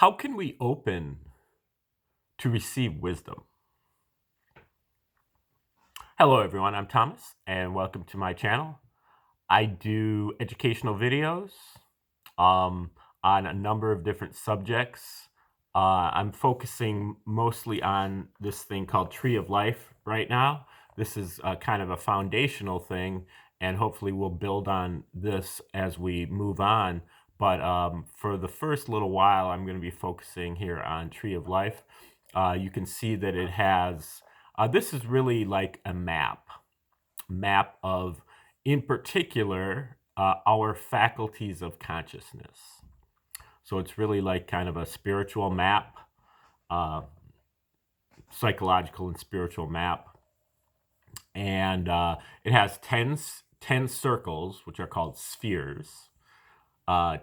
How can we open to receive wisdom? Hello, everyone. I'm Thomas, and welcome to my channel. I do educational videos on a number of different subjects. I'm focusing mostly on this thing called Tree of Life right now. This is kind of a foundational thing, and hopefully we'll build on this as we move on. But for the first little while, I'm going to be focusing here on Tree of Life. You can see that it has, this is really like a map of, in particular, our faculties of consciousness. So it's really like kind of a spiritual map, psychological and spiritual map. And it has 10 circles, which are called spheres.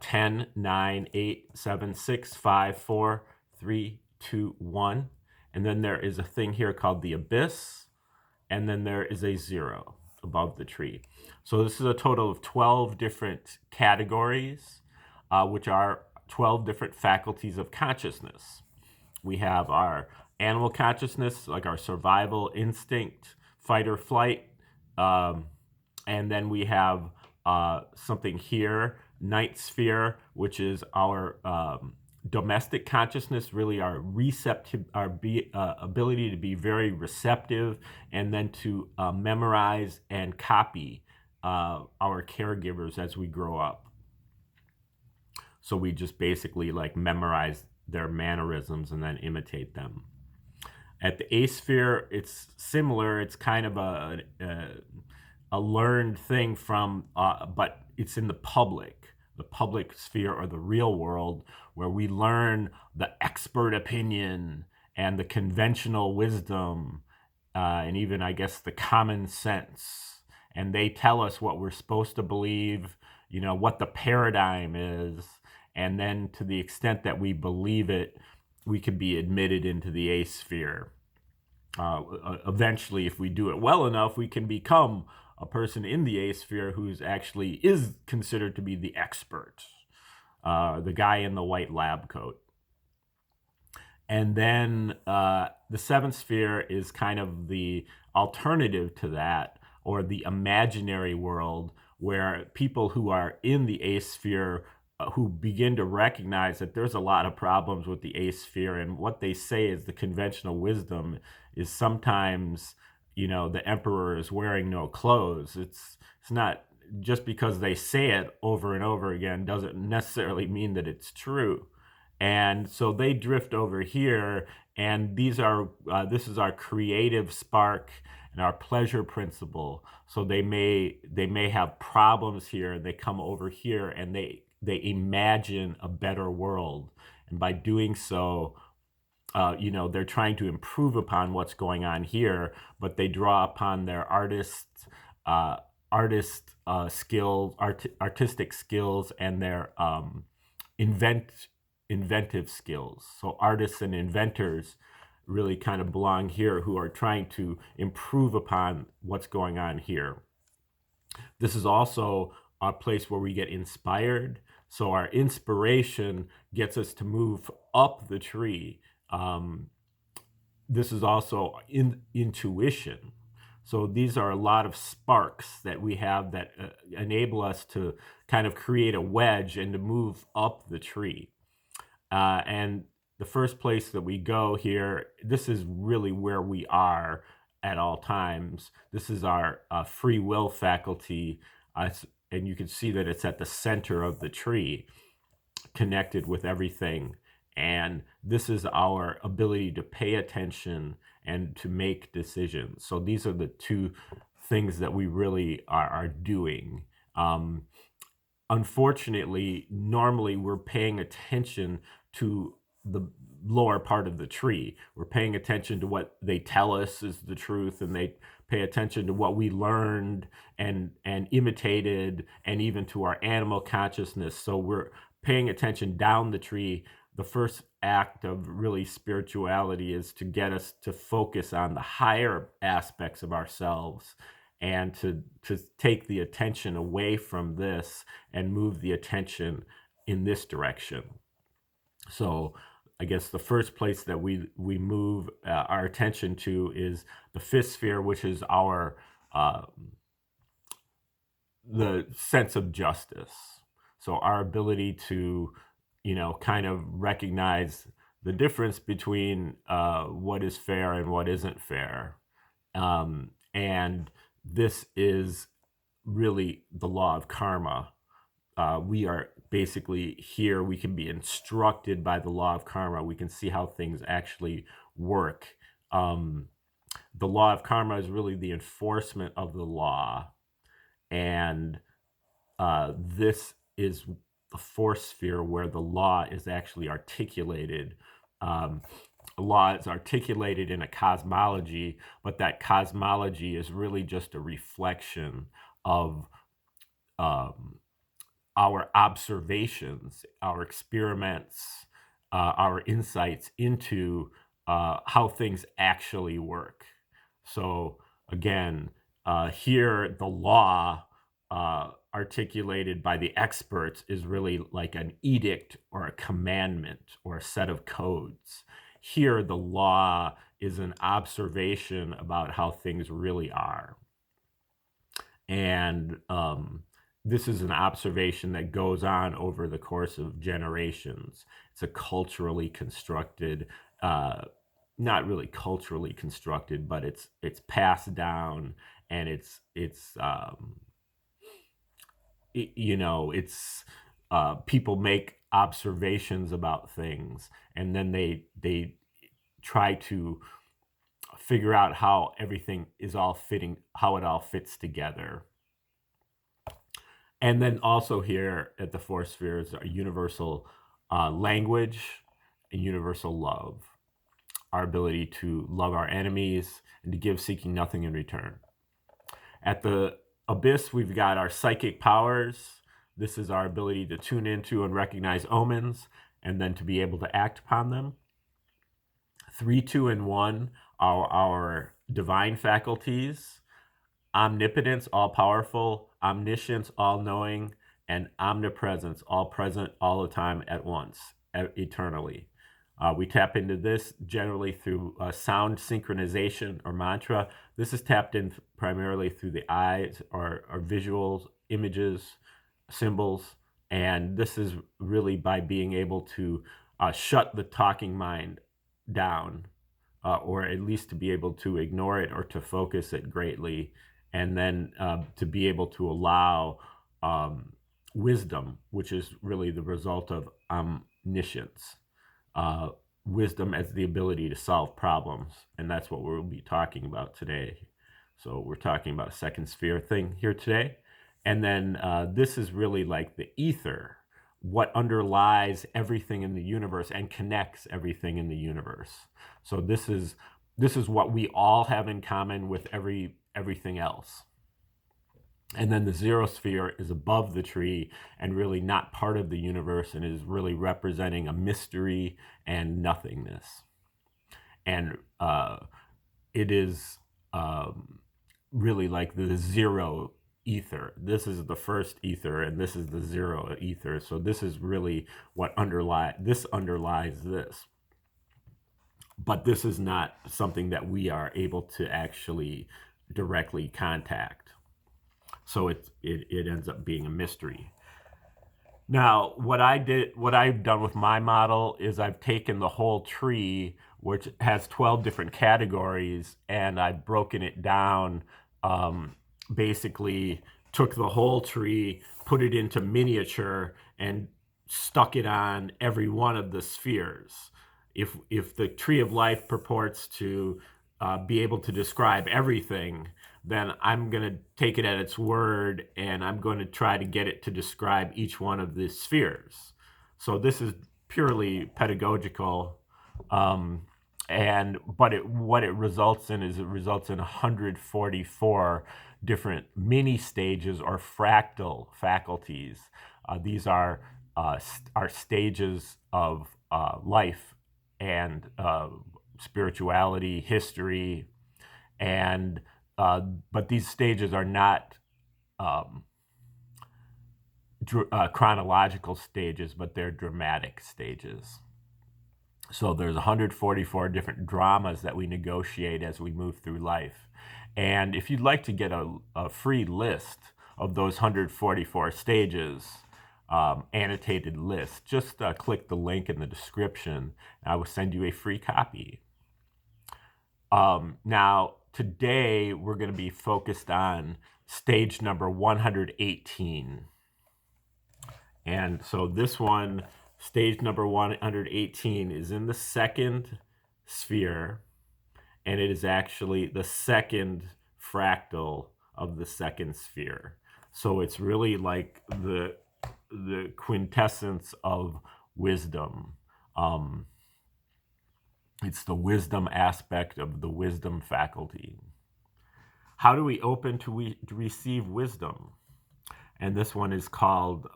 10, 9, 8, 7, 6, 5, 4, 3, 2, 1. And then there is a thing here called the abyss. And then there is a 0 above the tree. So this is a total of 12 different categories, which are 12 different faculties of consciousness. We have our animal consciousness, like our survival instinct, fight or flight. And then we have something here, night sphere, which is our domestic consciousness, really our ability to be very receptive, and then to memorize and copy our caregivers as we grow up. So we just basically like memorize their mannerisms and then imitate them. At the A sphere, it's similar. It's kind of a learned thing from, but it's in the public sphere, or the real world, where we learn the expert opinion and the conventional wisdom, and even, I guess, the common sense. And they tell us what we're supposed to believe, what the paradigm is. And then to the extent that we believe it, we can be admitted into the A sphere. Eventually, if we do it well enough, we can become a person in the A sphere who's actually is considered to be the expert, the guy in the white lab coat. And then the 7th sphere is kind of the alternative to that, or the imaginary world, where people who are in the A sphere who begin to recognize that there's a lot of problems with the A sphere, and what they say is the conventional wisdom is sometimes, the emperor is wearing no clothes. It's not just because they say it over and over again doesn't necessarily mean that it's true. And so they drift over here, and this is our creative spark and our pleasure principle. So they may have problems here, and they come over here, and they imagine a better world. And by doing so, they're trying to improve upon what's going on here, but they draw upon their artistic skills, and their inventive skills. So artists and inventors really kind of belong here, who are trying to improve upon what's going on here. This is also a place where we get inspired. So our inspiration gets us to move up the tree. This is also intuition. So these are a lot of sparks that we have that enable us to kind of create a wedge and to move up the tree. And the first place that we go here, this is really where we are at all times. This is our free will faculty, and you can see that it's at the center of the tree, connected with everything. And this is our ability to pay attention and to make decisions. So these are the two things that we really are doing. Unfortunately, normally we're paying attention to the lower part of the tree. We're paying attention to what they tell us is the truth, and they pay attention to what we learned and imitated, and even to our animal consciousness. So we're paying attention down the tree. The first act of really spirituality is to get us to focus on the higher aspects of ourselves, and to take the attention away from this and move the attention in this direction. So I guess the first place that we move our attention to is the fifth sphere, which is our the sense of justice. So our ability to, kind of recognize the difference between what is fair and what isn't fair. And this is really the law of karma. We are basically here, we can be instructed by the law of karma. We can see how things actually work. The law of karma is really the enforcement of the law. And this is the fourth sphere where the law is actually articulated. Law is articulated in a cosmology, but that cosmology is really just a reflection of our observations, our experiments, our insights into how things actually work. So again, here the law articulated by the experts is really like an edict or a commandment or a set of codes. Here the law is an observation about how things really are. And this is an observation that goes on over the course of generations. It's a culturally constructed, not really culturally constructed, but it's passed down, and it's people make observations about things, and then they try to figure out how everything is all fitting, how it all fits together. And then also here at the four spheres are universal language and universal love, our ability to love our enemies and to give, seeking nothing in return. At the abyss, we've got our psychic powers. This is our ability to tune into and recognize omens and then to be able to act upon them. 3, 2, and 1 are our divine faculties: omnipotence, all powerful; omniscience, all knowing; and omnipresence, all present all the time at once, eternally. We tap into this generally through sound synchronization or mantra. This is tapped in primarily through the eyes or visuals, images, symbols. And this is really by being able to shut the talking mind down, or at least to be able to ignore it or to focus it greatly, and then to be able to allow wisdom, which is really the result of omniscience. Wisdom as the ability to solve problems, and that's what we'll be talking about today. So we're talking about a second sphere thing here today. And then this is really like the ether, what underlies everything in the universe and connects everything in the universe. So this is what we all have in common with everything else. And then the zero sphere is above the tree and really not part of the universe, and is really representing a mystery and nothingness. And it is really like the zero ether. This is the first ether, and this is the zero ether. So this is really what underlies this. But this is not something that we are able to actually directly contact. So it ends up being a mystery. Now, what I've done with my model is I've taken the whole tree, which has 12 different categories, and I've broken it down. Basically, took the whole tree, put it into miniature, and stuck it on every one of the spheres. If the tree of life purports to be able to describe everything, then I'm going to take it at its word, and I'm going to try to get it to describe each one of the spheres. So this is purely pedagogical, what it results in is 144 different mini stages or fractal faculties. These are stages of life and spirituality, history, and but these stages are not chronological stages, but they're dramatic stages. So there's 144 different dramas that we negotiate as we move through life. And if you'd like to get a free list of those 144 stages, annotated list, just click the link in the description. And I will send you a free copy. Now, today we're going to be focused on stage number 118. And so this one, stage number 118, is in the second sphere, and it is actually the second fractal of the second sphere. So it's really like the quintessence of wisdom. It's the wisdom aspect of the wisdom faculty. How do we open to receive wisdom? And this one is called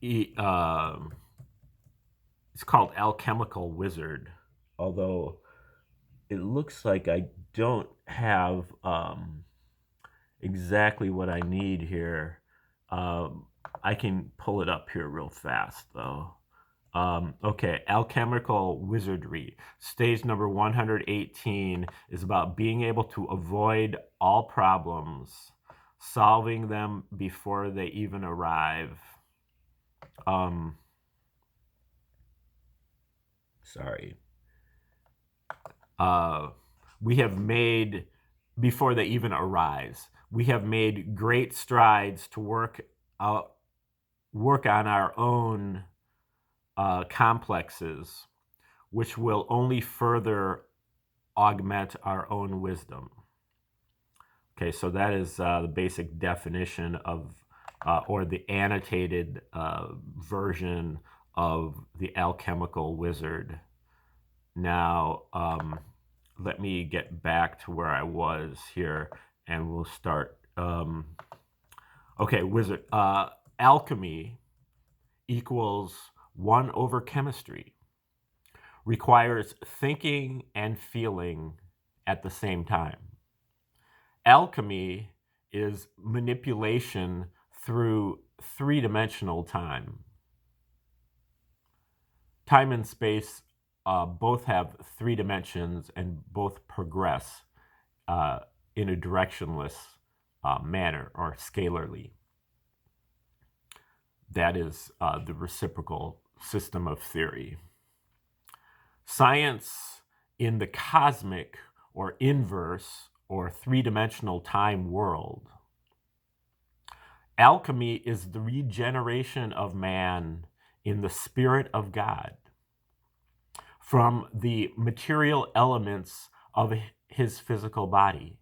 it's called Alchemical Wizard, although it looks like I don't have exactly what I need here. I can pull it up here real fast, though. Okay, Alchemical Wizardry. Stage number 118 is about being able to avoid all problems, solving them before they even arrive. Sorry. We have made, before they even arise, we have made great strides to work on our own complexes, which will only further augment our own wisdom. Okay, so that is the basic definition of, or the annotated version of the Alchemical Wizard. Now, let me get back to where I was here, and we'll start. Okay, wizard. Alchemy equals 1 over chemistry. Requires thinking and feeling at the same time. Alchemy is manipulation through three-dimensional time. Time and space both have 3 dimensions and both progress in a directionless manner, or scalarly. That is the reciprocal system of theory. Science in the cosmic or inverse or 3-dimensional time world. Alchemy is the regeneration of man in the spirit of God from the material elements of his physical body.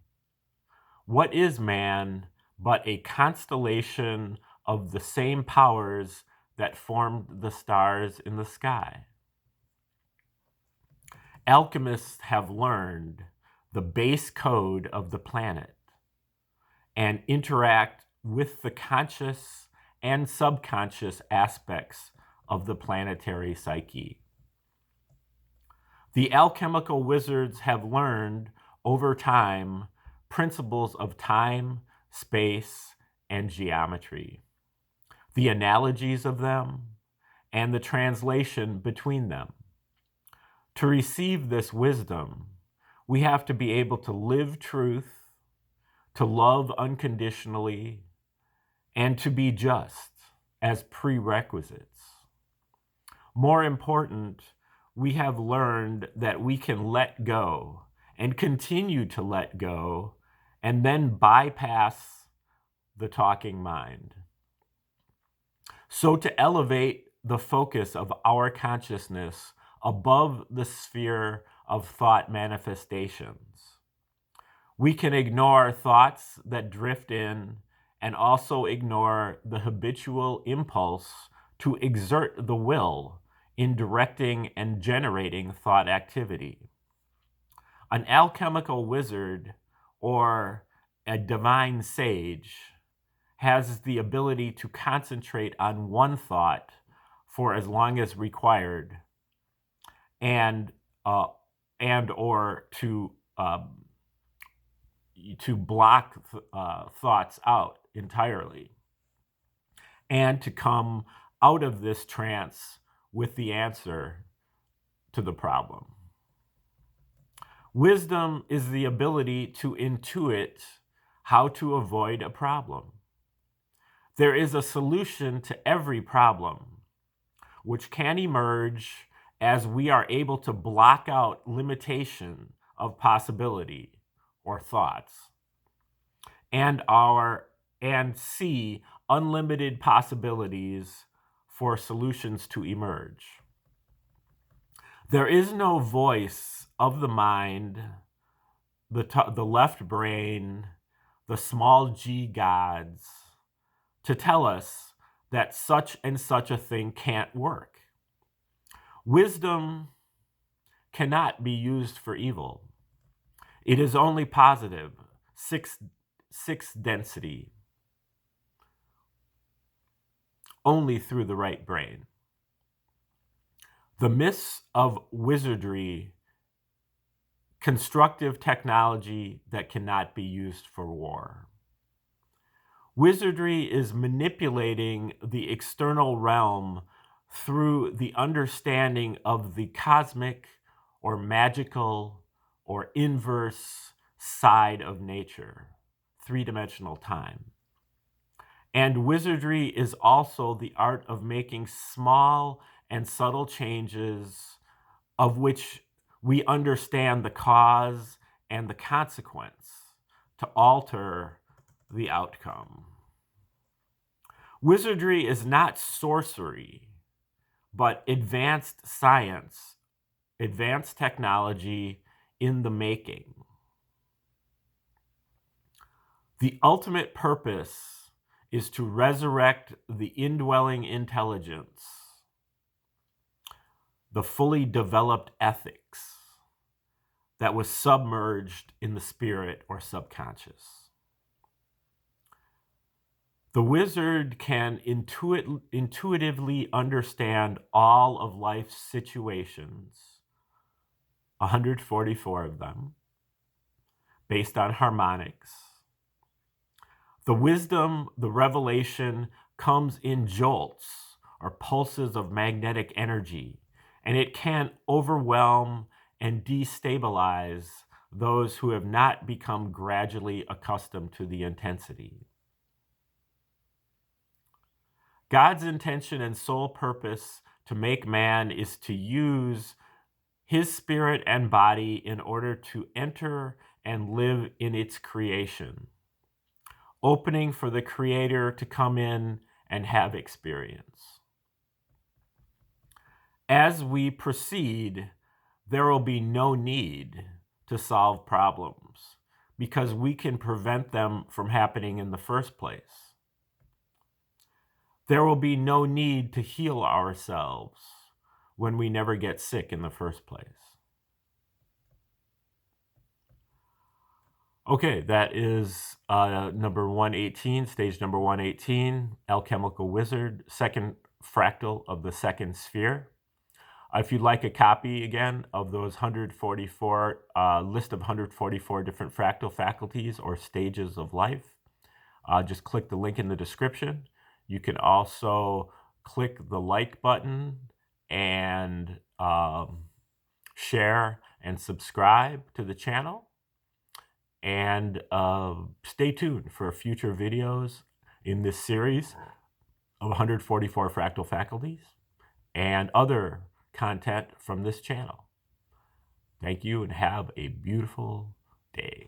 What is man but a constellation of the same powers that formed the stars in the sky? Alchemists have learned the base code of the planet and interact with the conscious and subconscious aspects of the planetary psyche. The alchemical wizards have learned over time principles of time, space, and geometry, the analogies of them, and the translation between them. To receive this wisdom, we have to be able to live truth, to love unconditionally, and to be just as prerequisites. More important, we have learned that we can let go and continue to let go and then bypass the talking mind. So to elevate the focus of our consciousness above the sphere of thought manifestations, we can ignore thoughts that drift in and also ignore the habitual impulse to exert the will in directing and generating thought activity. An alchemical wizard or a divine sage has the ability to concentrate on one thought for as long as required, and or to block thoughts out entirely, and to come out of this trance with the answer to the problem. Wisdom is the ability to intuit how to avoid a problem. There is a solution to every problem, which can emerge as we are able to block out limitation of possibility or thoughts and see unlimited possibilities for solutions to emerge. There is no voice of the mind, the left brain, the small g gods to tell us that such and such a thing can't work. Wisdom cannot be used for evil. It is only positive, sixth density, only through the right brain. The myths of wizardry, constructive technology that cannot be used for war. Wizardry is manipulating the external realm through the understanding of the cosmic or magical or inverse side of nature, three-dimensional time. And wizardry is also the art of making small and subtle changes of which we understand the cause and the consequence to alter the outcome. Wizardry is not sorcery, but advanced science, advanced technology in the making. The ultimate purpose is to resurrect the indwelling intelligence, the fully developed ethics that was submerged in the spirit or subconscious. The wizard can intuitively understand all of life's situations, 144 of them, based on harmonics. The wisdom, the revelation, comes in jolts or pulses of magnetic energy, and it can overwhelm and destabilize those who have not become gradually accustomed to the intensity. God's intention and sole purpose to make man is to use his spirit and body in order to enter and live in its creation, opening for the Creator to come in and have experience. As we proceed, there will be no need to solve problems because we can prevent them from happening in the first place. There will be no need to heal ourselves when we never get sick in the first place. Okay, that is number 118, stage number 118, Alchemical Wizard, second fractal of the second sphere. If you'd like a copy again of those 144, list of 144 different fractal faculties or stages of life, just click the link in the description. You can also click the like button and share and subscribe to the channel. And stay tuned for future videos in this series of 144 fractal faculties and other content from this channel. Thank you and have a beautiful day.